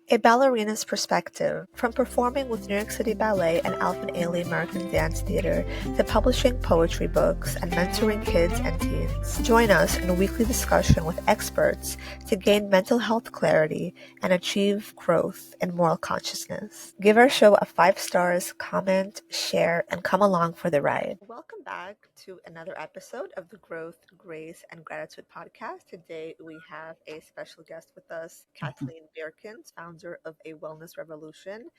A ballerina's perspective, from performing with New York City Ballet and Alvin Ailey American Dance Theater to publishing poetry books and mentoring kids and teens. Join us in a weekly discussion with experts to gain mental health clarity and achieve growth in moral consciousness. Give our show a 5 stars, comment, share, and come along for the ride. Welcome back to another episode of the Growth, Grace, and Gratitude podcast. Today we have a special guest with us, Cathleen Beerkens, founder of A Wellness Revolution,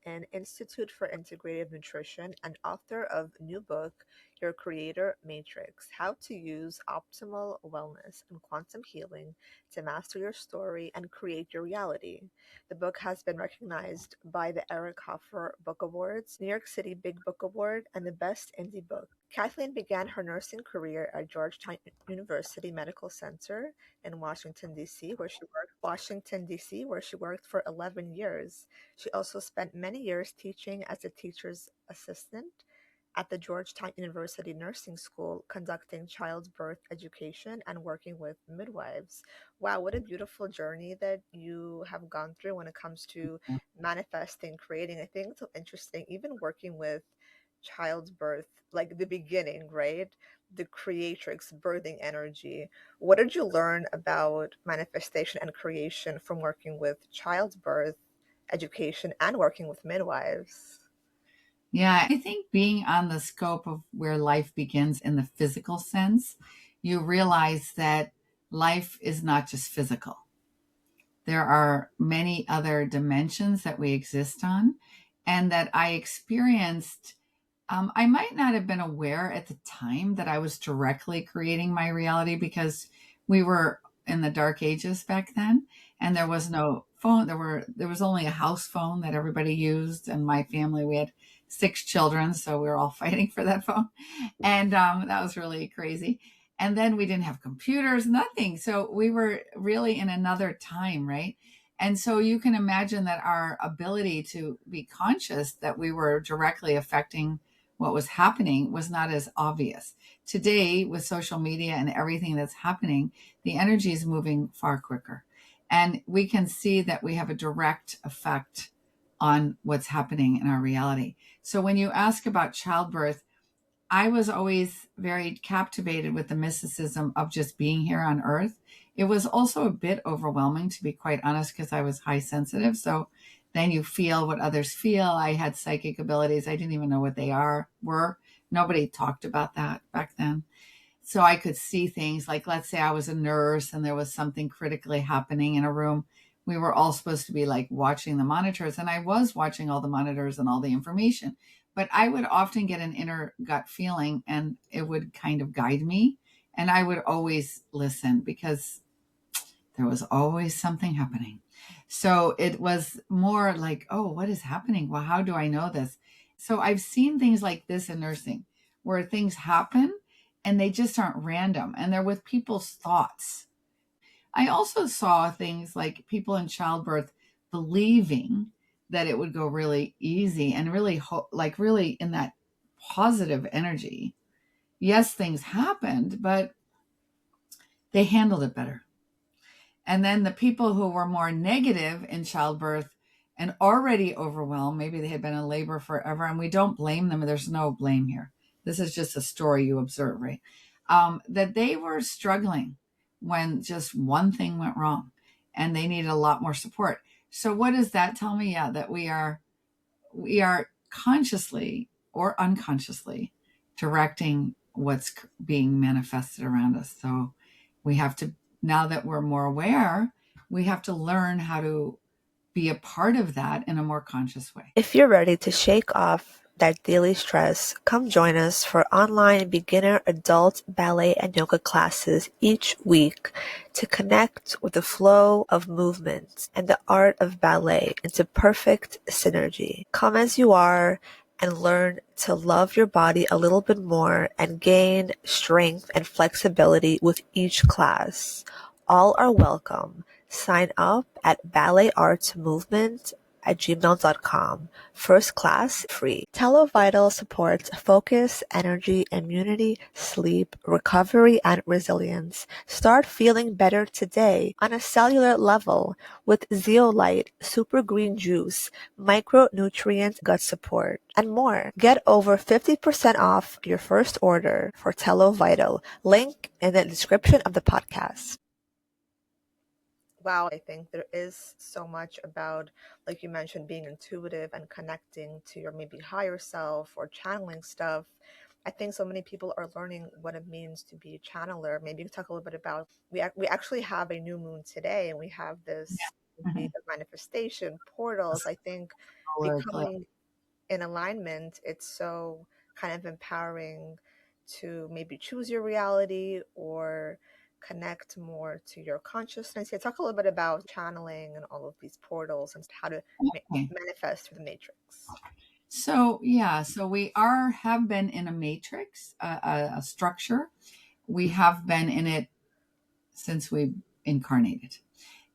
an Institute for Integrative Nutrition, and author of new book, Your Creator Matrix: How to Use Optimal Wellness and Quantum Healing to Master Your Story and Create Your Reality. The book has been recognized by the Eric Hoffer Book Awards, New York City Big Book Award, and the Best Indie Book. Kathleen began her nursing career at Georgetown University Medical Center in Washington, D.C., where she worked for 11 years. She also spent many years teaching as a teacher's assistant at the Georgetown University Nursing School, conducting childbirth education and working with midwives. Wow, what a beautiful journey that you have gone through when it comes to manifesting, creating. I think it's so interesting, even working with childbirth, like the beginning, right? The creatrix, birthing energy. What did you learn about manifestation and creation from working with childbirth education and working with midwives? Yeah, I think being on the scope of where life begins in the physical sense, you realize that life is not just physical. There are many other dimensions that we exist on, and that I experienced. I might not have been aware at the time that I was directly creating my reality because we were in the dark ages back then, and there was no phone. There was only a house phone that everybody used, and my family, we had 6 children, so we were all fighting for that phone, and that was really crazy. And then we didn't have computers, nothing. So we were really in another time, right? And so you can imagine that our ability to be conscious that we were directly affecting what was happening was not as obvious. Today, with social media and everything that's happening, the energy is moving far quicker. And we can see that we have a direct effect on what's happening in our reality. So when you ask about childbirth, I was always very captivated with the mysticism of just being here on earth. It was also a bit overwhelming, to be quite honest, because I was high sensitive. So then you feel what others feel. I had psychic abilities. I didn't even know what they were. Nobody talked about that back then. So I could see things like, let's say I was a nurse and there was something critically happening in a room. We were all supposed to be like watching the monitors, and I was watching all the monitors and all the information. But I would often get an inner gut feeling, and it would kind of guide me. And I would always listen because there was always something happening. So it was more like, oh, what is happening? Well, how do I know this? So I've seen things like this in nursing where things happen and they just aren't random, and they're with people's thoughts. I also saw things like people in childbirth believing that it would go really easy and really really in that positive energy. Yes, things happened, but they handled it better. And then the people who were more negative in childbirth and already overwhelmed, maybe they had been in labor forever, and we don't blame them. There's no blame here. This is just a story you observe, right? That they were struggling when just one thing went wrong and they needed a lot more support. So what does that tell me? Yeah, that we are consciously or unconsciously directing what's being manifested around us. So we have to, now that we're more aware, we have to learn how to be a part of that in a more conscious way. If you're ready to shake off that daily stress, come join us for online beginner, adult, ballet, and yoga classes each week to connect with the flow of movement and the art of ballet into perfect synergy. Come as you are and learn to love your body a little bit more and gain strength and flexibility with each class. All are welcome. Sign up at Ballet Arts Movement telovital@gmail.com. First class free. TeloVital supports focus, energy, immunity, sleep, recovery, and resilience. Start feeling better today on a cellular level with zeolite, super green juice, micronutrient gut support, and more. Get over 50% off your first order for TeloVital. Link in the description of the podcast. Wow, I think there is so much about, like you mentioned, being intuitive and connecting to your maybe higher self or channeling stuff. I think so many people are learning what it means to be a channeler. Maybe you could talk a little bit about, we actually have a new moon today, and we have this Yeah. week of manifestation, portals. I think Solar eclipse. becoming in alignment, it's so kind of empowering to maybe choose your reality or connect more to your consciousness. Yeah, talk a little bit about channeling and all of these portals and how to Okay. manifest through the matrix. So yeah, so we have been in a matrix, a structure. We have been in it since we incarnated.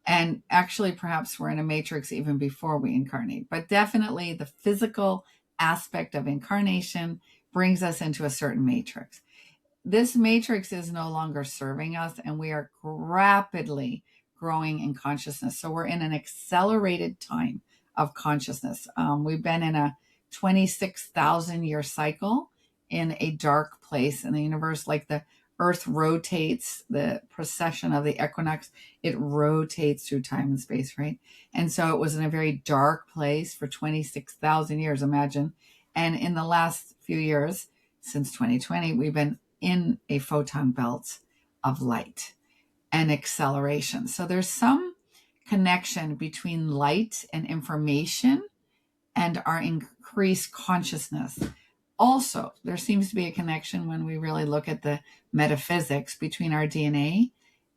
And actually, perhaps we're in a matrix even before we incarnate. But definitely, the physical aspect of incarnation brings us into a certain matrix. This matrix is no longer serving us, and we are rapidly growing in consciousness. So we're in an accelerated time of consciousness. We've been in a 26,000 year cycle in a dark place in the universe, like the earth rotates, the precession of the equinox, it rotates through time and space, right? And so it was in a very dark place for 26,000 years, imagine. And in the last few years, since 2020, we've been in a photon belt of light and acceleration. So there's some connection between light and information and our increased consciousness. Also, there seems to be a connection when we really look at the metaphysics between our DNA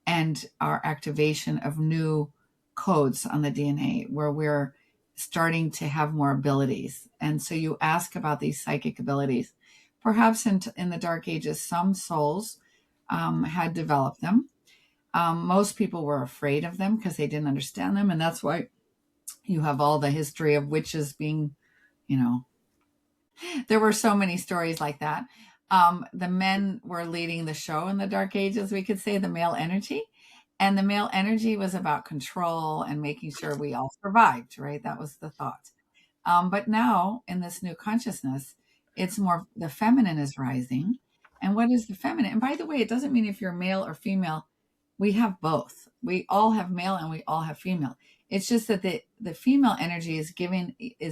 and our activation of new codes on the DNA, where we're starting to have more abilities. And so you ask about these psychic abilities. Perhaps in the Dark Ages, some souls had developed them. Most people were afraid of them because they didn't understand them. And that's why you have all the history of witches being, you know, there were so many stories like that. The men were leading the show in the Dark Ages, we could say, the male energy. And the male energy was about control and making sure we all survived, right? That was the thought. But now, in this new consciousness, it's more the feminine is rising. And what is the feminine? And by the way, it doesn't mean if you're male or female, we have both. We all have male and we all have female. It's just that the female energy is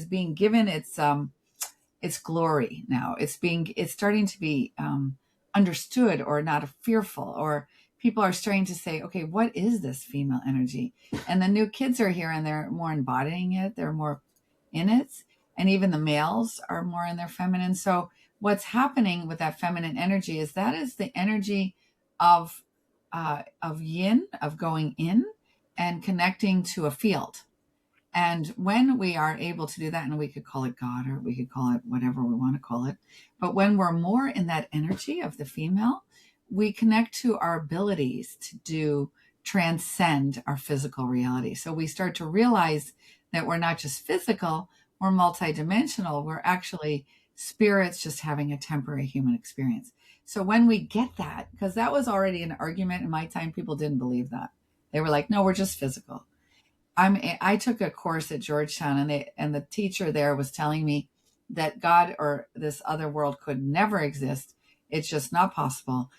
being given its glory now. It's starting to be understood, or not fearful, or people are starting to say, okay, what is this female energy? And the new kids are here and they're more embodying it. They're more in it. And even the males are more in their feminine. So what's happening with that feminine energy is that is the energy of yin, of going in and connecting to a field. And when we are able to do that, and we could call it God or we could call it whatever we want to call it, but when we're more in that energy of the female, we connect to our abilities to transcend our physical reality. So we start to realize that we're not just physical, we're multidimensional. We're actually spirits just having a temporary human experience. So when we get that, because that was already an argument in my time, people didn't believe that. They were like, no, we're just physical. I took a course at Georgetown, and the teacher there was telling me that God or this other world could never exist. It's just not possible.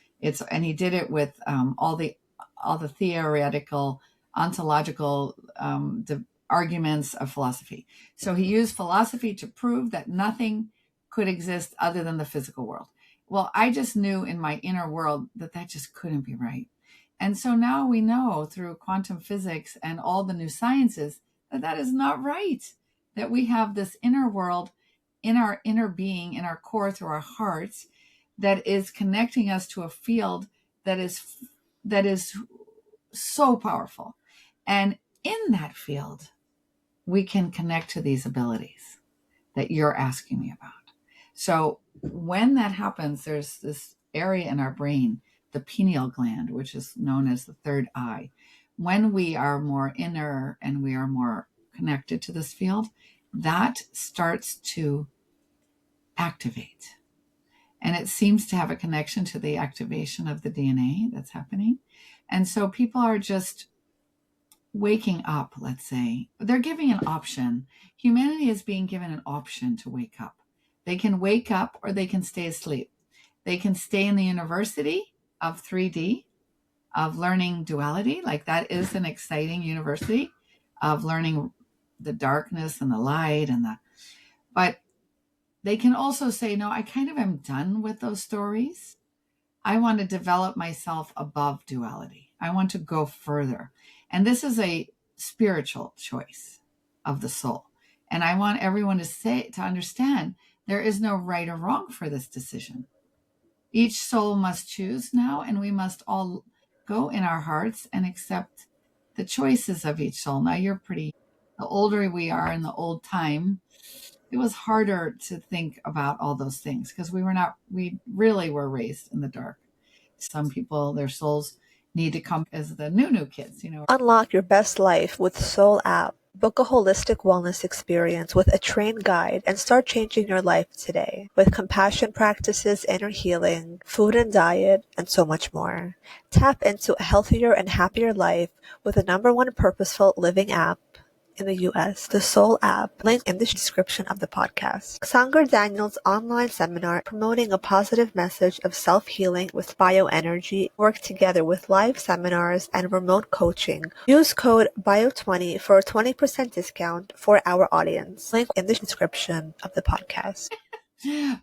And he did it with all the theoretical, ontological arguments of philosophy. So he used philosophy to prove that nothing could exist other than the physical world. Well, I just knew in my inner world that just couldn't be right. And so now we know through quantum physics and all the new sciences that is not right, that we have this inner world in our inner being, in our core, through our hearts, that is connecting us to a field that is so powerful. And in that field, we can connect to these abilities that you're asking me about. So when that happens, there's this area in our brain, the pineal gland, which is known as the third eye. When we are more inner and we are more connected to this field, that starts to activate. And it seems to have a connection to the activation of the DNA that's happening. And so people are just waking up, let's say. They're giving an option. Humanity is being given an option to wake up. They can wake up or they can stay asleep. They can stay in the university of 3D, of learning duality. Like that is an exciting university of learning the darkness and the light but they can also say, no, I kind of am done with those stories. I want to develop myself above duality. I want to go further. And this is a spiritual choice of the soul. And I want everyone to understand there is no right or wrong for this decision. Each soul must choose now, and we must all go in our hearts and accept the choices of each soul. Now the older we are in the old time, it was harder to think about all those things because we really were raised in the dark. Some people, their souls need to come as the new kids, Unlock your best life with Soul app. Book a holistic wellness experience with a trained guide and start changing your life today with compassion practices, inner healing, food and diet, and so much more. Tap into a healthier and happier life with the #1 purposeful living app in the US, the Soul app, link in the description of the podcast. Sanger Daniel's online seminar promoting a positive message of self-healing with bioenergy work together with live seminars and remote coaching. Use code BIO20 for a 20% discount for our audience. Link in the description of the podcast.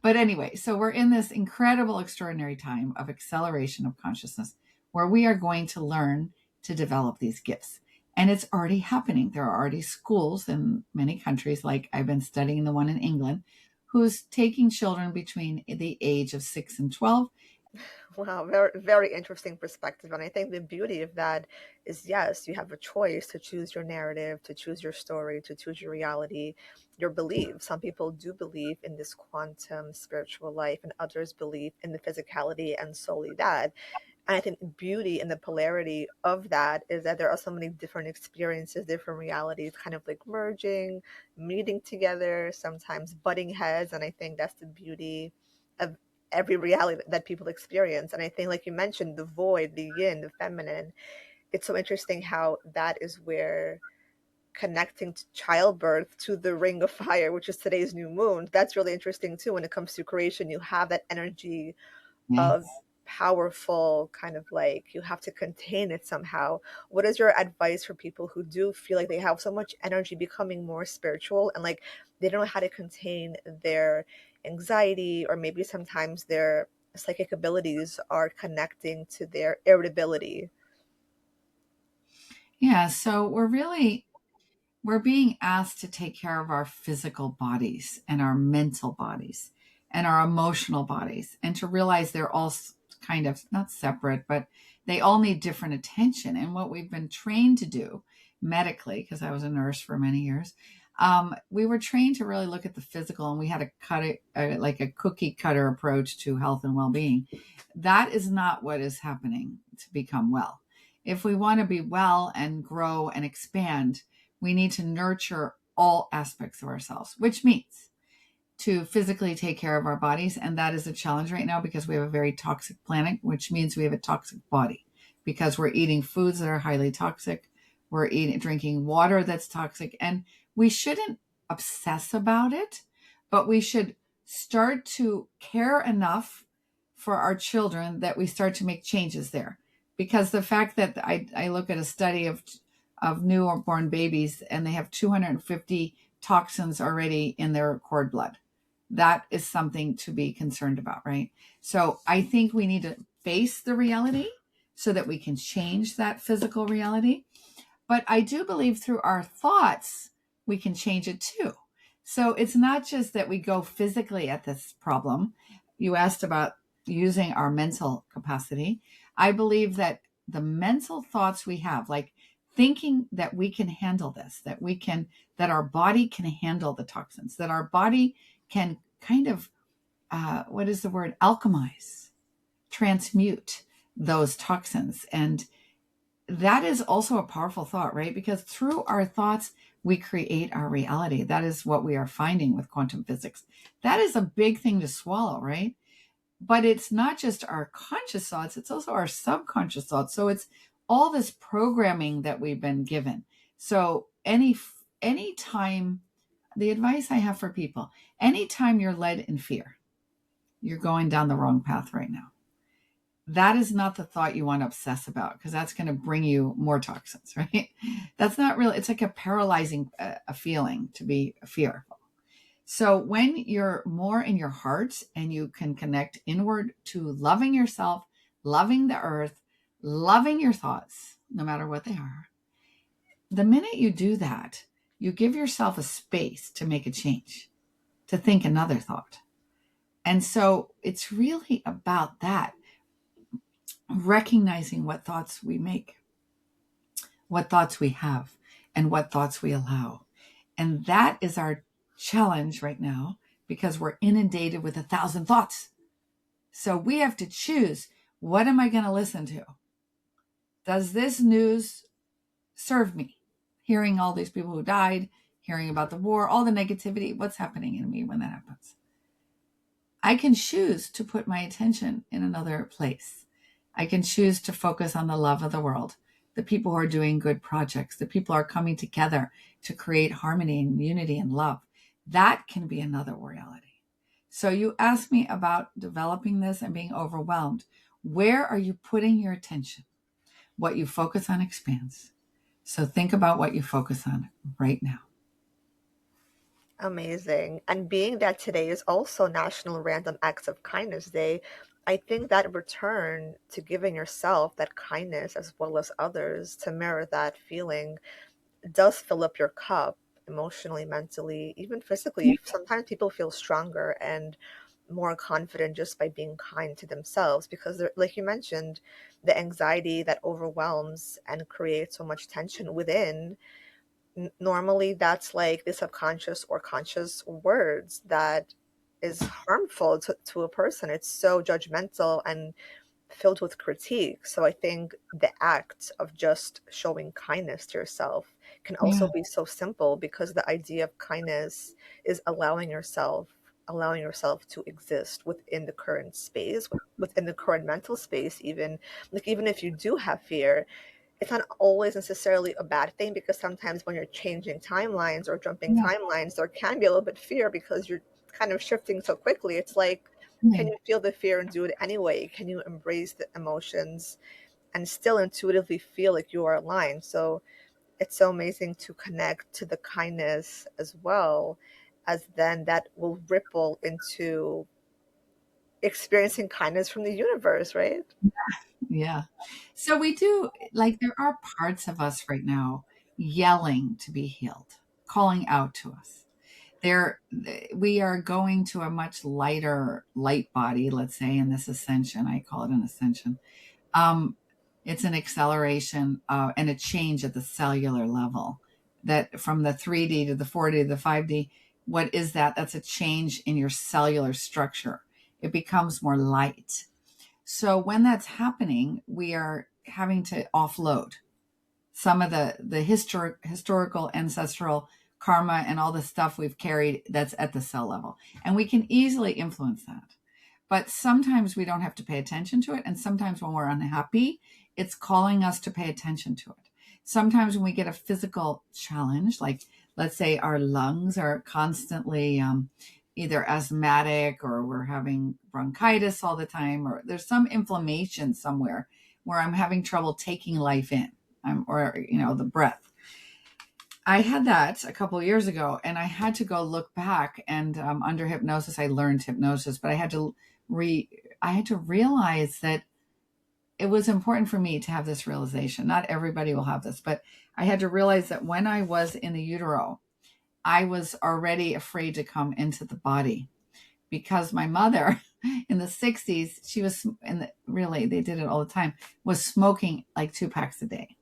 But anyway, so we're in this incredible, extraordinary time of acceleration of consciousness where we are going to learn to develop these gifts. And it's already happening. There are already schools in many countries, like I've been studying the one in England, who's taking children between the age of 6 and 12. Wow, very, very interesting perspective. And I think the beauty of that is, yes, you have a choice to choose your narrative, to choose your story, to choose your reality, your belief. Some people do believe in this quantum spiritual life, and others believe in the physicality and solely that. And I think the beauty and the polarity of that is that there are so many different experiences, different realities kind of like merging, meeting together, sometimes butting heads. And I think that's the beauty of every reality that people experience. And I think, like you mentioned, the void, the yin, the feminine, it's so interesting how that is where connecting to childbirth to the ring of fire, which is today's new moon, that's really interesting too. When it comes to creation, you have that energy of powerful kind of like you have to contain it somehow. What is your advice for people who do feel like they have so much energy becoming more spiritual and like they don't know how to contain their anxiety, or maybe sometimes their psychic abilities are connecting to their irritability? Yeah, so we're being asked to take care of our physical bodies and our mental bodies and our emotional bodies, and to realize they're all kind of not separate, but they all need different attention. And what we've been trained to do medically, because I was a nurse for many years, we were trained to really look at the physical, and we had to cut it like a cookie cutter approach to health and well-being. That is not what is happening to become well. If we want to be well and grow and expand, we need to nurture all aspects of ourselves, which means to physically take care of our bodies. And that is a challenge right now because we have a very toxic planet, which means we have a toxic body because we're eating foods that are highly toxic. We're drinking water that's toxic, and we shouldn't obsess about it, but we should start to care enough for our children that we start to make changes there. Because the fact that I look at a study of newborn babies and they have 250 toxins already in their cord blood. That is something to be concerned about, right? So I think we need to face the reality so that we can change that physical reality. But I do believe through our thoughts, we can change it too. So it's not just that we go physically at this problem. You asked about using our mental capacity. I believe that the mental thoughts we have, like thinking that we can handle this, that our body can handle the toxins, that our body can kind of, alchemize, transmute those toxins. And that is also a powerful thought, right? Because through our thoughts, we create our reality. That is what we are finding with quantum physics. That is a big thing to swallow, right? But it's not just our conscious thoughts, it's also our subconscious thoughts. So it's all this programming that we've been given. So any time, the advice I have for people, anytime you're led in fear, you're going down the wrong path right now. That is not the thought you want to obsess about, because that's going to bring you more toxins, right? That's not really, it's like a paralyzing a feeling to be fearful. So when you're more in your heart and you can connect inward to loving yourself, loving the earth, loving your thoughts, no matter what they are, the minute you do that, you give yourself a space to make a change, to think another thought. And so it's really about that, recognizing what thoughts we make, what thoughts we have, and what thoughts we allow. And that is our challenge right now, because we're inundated with 1,000 thoughts. So we have to choose, what am I going to listen to? Does this news serve me? Hearing all these people who died, hearing about the war, all the negativity, what's happening in me when that happens? I can choose to put my attention in another place. I can choose to focus on the love of the world, the people who are doing good projects, the people who are coming together to create harmony and unity and love. That can be another reality. So you asked me about developing this and being overwhelmed. Where are you putting your attention? What you focus on expands. So think about what you focus on right now. Amazing. And being that today is also National Random Acts of Kindness Day, I think that return to giving yourself that kindness as well as others to mirror that feeling does fill up your cup emotionally, mentally, even physically. Sometimes people feel stronger and more confident just by being kind to themselves because, like you mentioned, the anxiety that overwhelms and creates so much tension within. Normally, that's like the subconscious or conscious words that is harmful to a person. It's so judgmental and filled with critique. So I think the act of just showing kindness to yourself can also Yeah. be so simple because the idea of kindness is allowing yourself to exist within the current space, within the current mental space, even like even if you do have fear, it's not always necessarily a bad thing because sometimes when you're changing timelines or jumping Yeah. timelines, there can be a little bit fear because you're kind of shifting so quickly. It's like, can Yeah. you feel the fear and do it anyway? Can you embrace the emotions and still intuitively feel like you are aligned? So it's so amazing to connect to the kindness as well, as then that will ripple into experiencing kindness from the universe, right? Yeah. So we do, like, there are parts of us right now yelling to be healed, calling out to us. There, we are going to a much lighter light body, let's say, in this ascension. I call it an ascension. Um, it's an acceleration and a change at the cellular level, that from the 3D to the 4D to the 5D. What is that? That's a change in your cellular structure. It becomes more light. So when that's happening, we are having to offload some of the historical ancestral karma and all the stuff we've carried that's at the cell level. And we can easily influence that. But sometimes we don't have to pay attention to it. And sometimes when we're unhappy, it's calling us to pay attention to it. Sometimes when we get a physical challenge, like let's say our lungs are constantly either asthmatic or we're having bronchitis all the time, or there's some inflammation somewhere where I'm having trouble taking life in, or, the breath. I had that a couple of years ago, and I had to go look back. And under hypnosis, I learned hypnosis, but I had to realize that it was important for me to have this realization. Not everybody will have this, but I had to realize that when I was in the utero, I was already afraid to come into the body because my mother in the 60s, she was, really, they did it all the time, was smoking like 2 packs a day.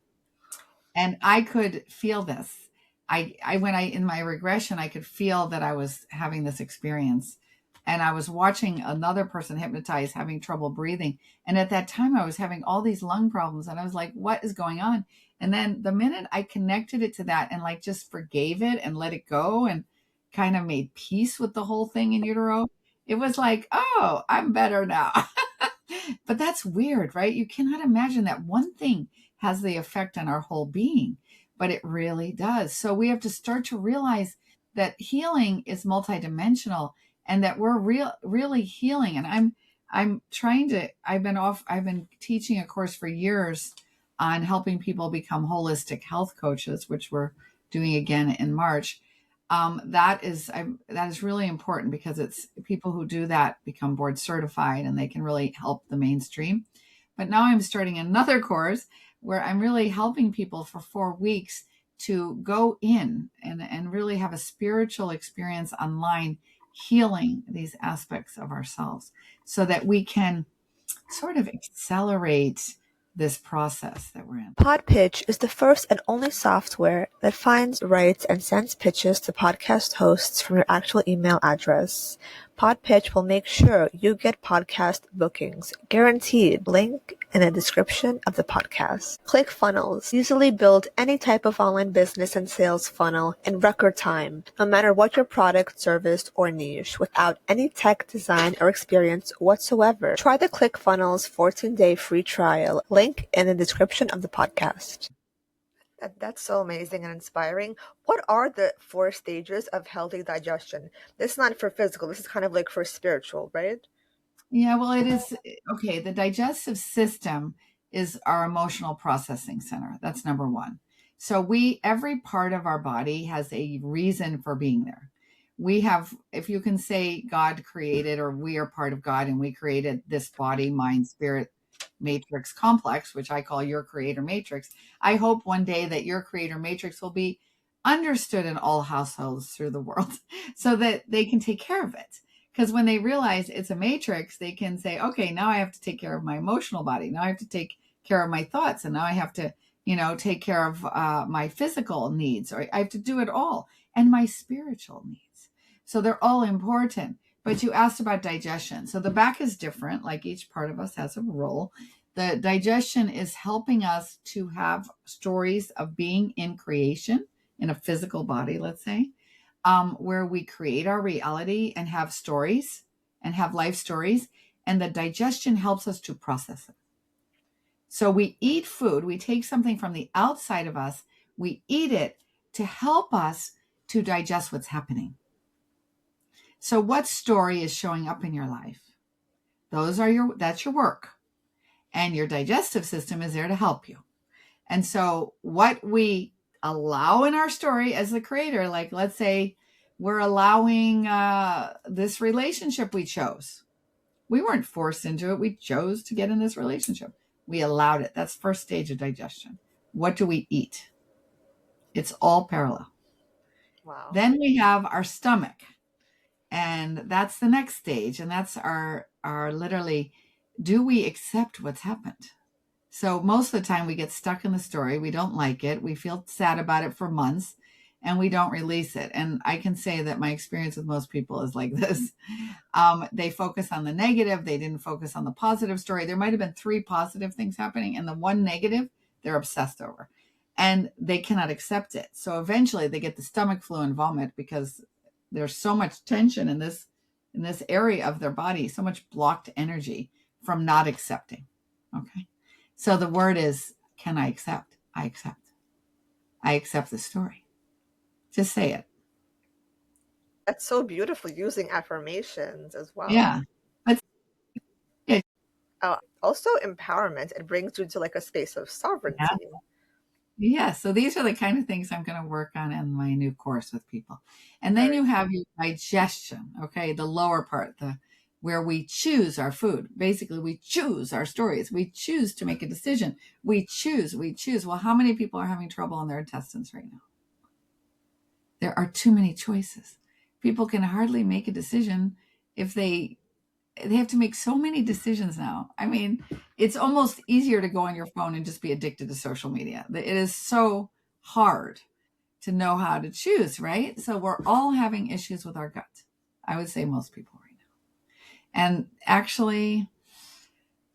And I could feel this. In my regression, I could feel that I was having this experience. And I was watching another person hypnotized, having trouble breathing. And at that time, I was having all these lung problems. And I was like, what is going on? And then the minute I connected it to that and like just forgave it and let it go and kind of made peace with the whole thing in utero, it was like, oh, I'm better now. But that's weird, right? You cannot imagine that one thing has the effect on our whole being, but it really does. So we have to start to realize that healing is multidimensional and that we're really healing. And I've been teaching a course for years on helping people become holistic health coaches, which we're doing again in March. That is really important because it's people who do that become board certified and they can really help the mainstream. But now I'm starting another course where I'm really helping people for 4 weeks to go in and really have a spiritual experience online, healing these aspects of ourselves so that we can sort of accelerate this process that we're in. Podpitch is the first and only software that finds, writes, and sends pitches to podcast hosts from your actual email address. Podpitch will make sure you get podcast bookings, guaranteed. Link in the description of the podcast. ClickFunnels easily build any type of online business and sales funnel in record time, no matter what your product, service, or niche, without any tech, design, or experience whatsoever. Try the ClickFunnels 14-day free trial. Link in the description of the podcast. That's so amazing and inspiring. What are the 4 stages of healthy digestion? This is not for physical. This is kind of like for spiritual, right? Yeah, well, it is. Okay, the digestive system is our emotional processing center. That's number one. So every part of our body has a reason for being there. We have, if you can say God created, or we are part of God and we created this body, mind, spirit, matrix complex, which I call your creator matrix. I hope one day that your creator matrix will be understood in all households through the world so that they can take care of it. Because when they realize it's a matrix, they can say, okay, now I have to take care of my emotional body. Now I have to take care of my thoughts. And now I have to, take care of my physical needs, or I have to do it all, and my spiritual needs. So they're all important. But you asked about digestion. So the back is different. Like each part of us has a role. The digestion is helping us to have stories of being in creation in a physical body, let's say. Where we create our reality and have stories and have life stories, and the digestion helps us to process it. So we eat food, we take something from the outside of us, we eat it to help us to digest what's happening. So what story is showing up in your life? That's your work. And your digestive system is there to help you. And so what we allow in our story as the creator, like let's say we're allowing this relationship we chose. We weren't forced into it. We chose to get in this relationship. We allowed it. That's first stage of digestion. What do we eat? It's all parallel. Wow. Then we have our stomach. And that's the next stage. And that's our literally, do we accept what's happened? So most of the time we get stuck in the story. We don't like it. We feel sad about it for months and we don't release it. And I can say that my experience with most people is like this. They focus on the negative. They didn't focus on the positive story. There might have been 3 positive things happening and the one negative they're obsessed over and they cannot accept it. So eventually they get the stomach flu and vomit because there's so much tension in this area of their body, so much blocked energy from not accepting. Okay. So the word is, can I accept? I accept. I accept the story. Just say it. That's so beautiful, using affirmations as well. Yeah. Also empowerment. It brings you to like a space of sovereignty. Yeah. So these are the kind of things I'm going to work on in my new course with people. And then you have your digestion. Okay. The lower part, where we choose our food. Basically, we choose our stories. We choose to make a decision. We choose. Well, how many people are having trouble in their intestines right now? There are too many choices. People can hardly make a decision if they have to make so many decisions now. I mean, it's almost easier to go on your phone and just be addicted to social media. It is so hard to know how to choose, right? So we're all having issues with our gut. I would say most people right now. And actually,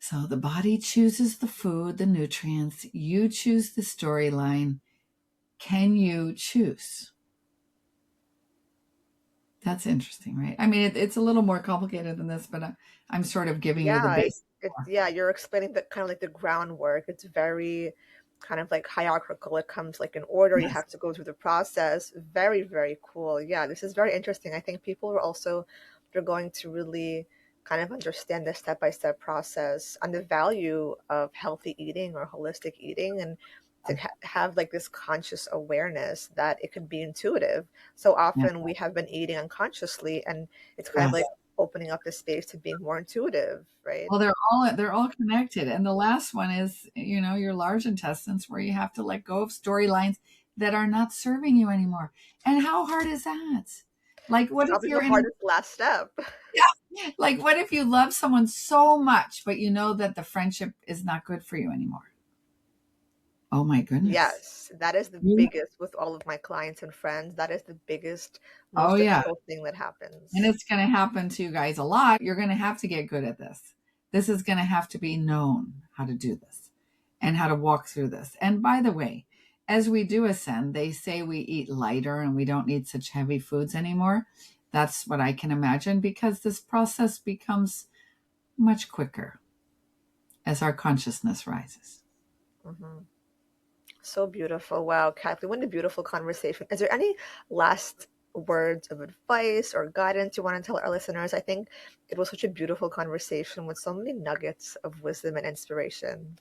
So the body chooses the food, the nutrients, you choose the storyline. Can you choose? That's interesting, right? I mean, it's a little more complicated than this, but I'm sort of giving you the Yeah, basic. yeah, you're explaining the kind of like the groundwork. It's very kind of like hierarchical. It comes like in order. You Yes. have to go through the process. Very, very cool. Yeah, this is very interesting. I think people are also they're going to really kind of understand the step-by-step process and the value of healthy eating or holistic eating and to have like this conscious awareness that it could be intuitive. So Yeah. often we have been eating unconsciously and it's kind of Yes. like opening up the space to being more intuitive, right? Well, they're all connected. And the last one is, your large intestines where you have to let go of storylines that are not serving you anymore. And how hard is that? Like what if Probably the you're in hardest last step. yeah, like what if you love someone so much, but you know that the friendship is not good for you anymore? Oh my goodness. Yes, that is the You, biggest with all of my clients and friends. That is the biggest, oh most yeah. difficult thing that And happens. it's going to happen to you guys a lot. You're going to have to get good at this. This is going to have to be known how to do this and how to walk through this. And by the way, as we do ascend, they say we eat lighter and we don't need such heavy foods anymore. That's what I can imagine because this process becomes much quicker as our consciousness rises. Hmm. So beautiful. Wow, Kathleen, what a beautiful conversation. Is there any last words of advice or guidance you want to tell our listeners? I think it was such a beautiful conversation with so many nuggets of wisdom and inspiration.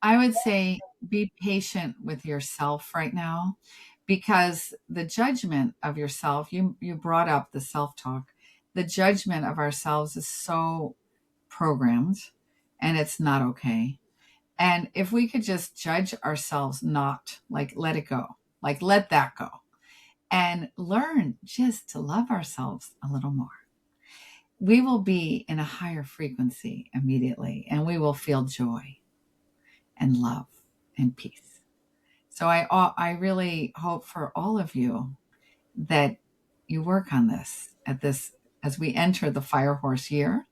I would say be patient with yourself right now because the judgment of yourself, you brought up the self-talk. The judgment of ourselves is so programmed and it's not okay. And if we could just judge ourselves not, like let it go. Like let that go and learn just to love ourselves a little more. We will be in a higher frequency immediately and we will feel joy and love and peace. So I really hope for all of you that you work on this at this as we enter the fire horse year.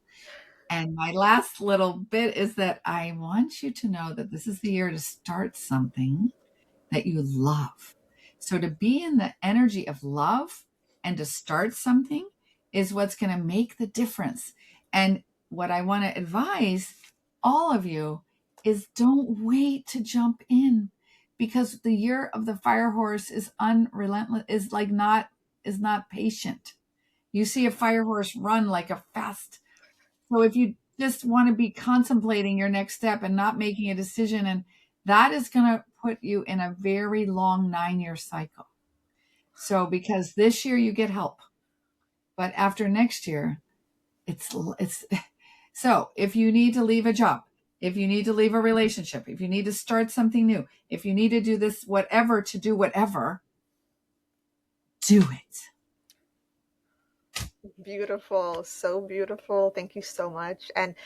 And my last little bit is that I want you to know that this is the year to start something that you love. So to be in the energy of love and to start something is what's going to make the difference. And what I want to advise all of you is don't wait to jump in because the year of the fire horse is unrelentless is not patient. You see a fire horse run like a fast. So if you just want to be contemplating your next step and not making a decision, and that is going to put you in a very long 9-year cycle. So because this year you get help, but after next year, it's so if you need to leave a job, if you need to leave a relationship, if you need to start something new, if you need to do this, whatever, to do whatever, do it. Beautiful, so beautiful. Thank you so much. And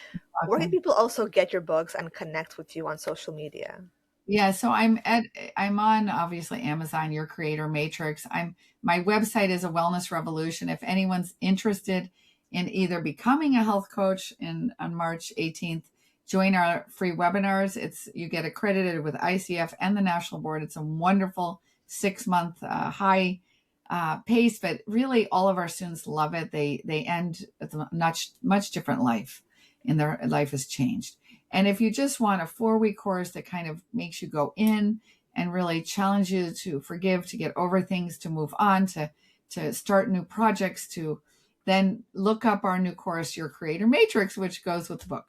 where can Okay. people also get your books and connect with you on social media? Yeah, so I'm on obviously Amazon, Your Creator Matrix. My website is a Wellness Revolution. If anyone's interested in either becoming a health coach on March 18th, join our free webinars. You get accredited with ICF and the National Board. It's a wonderful 6-month high pace, but really all of our students love it. They end with a much different life, and their life has changed. And if you just want a 4-week course that kind of makes you go in and really challenge you to forgive, to get over things, to move on, to start new projects, to then look up our new course, Your Creator Matrix, which goes with the book.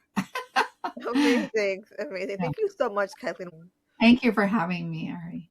Amazing, amazing. Yeah. Thank you so much, Kathleen. Thank you for having me, Ari.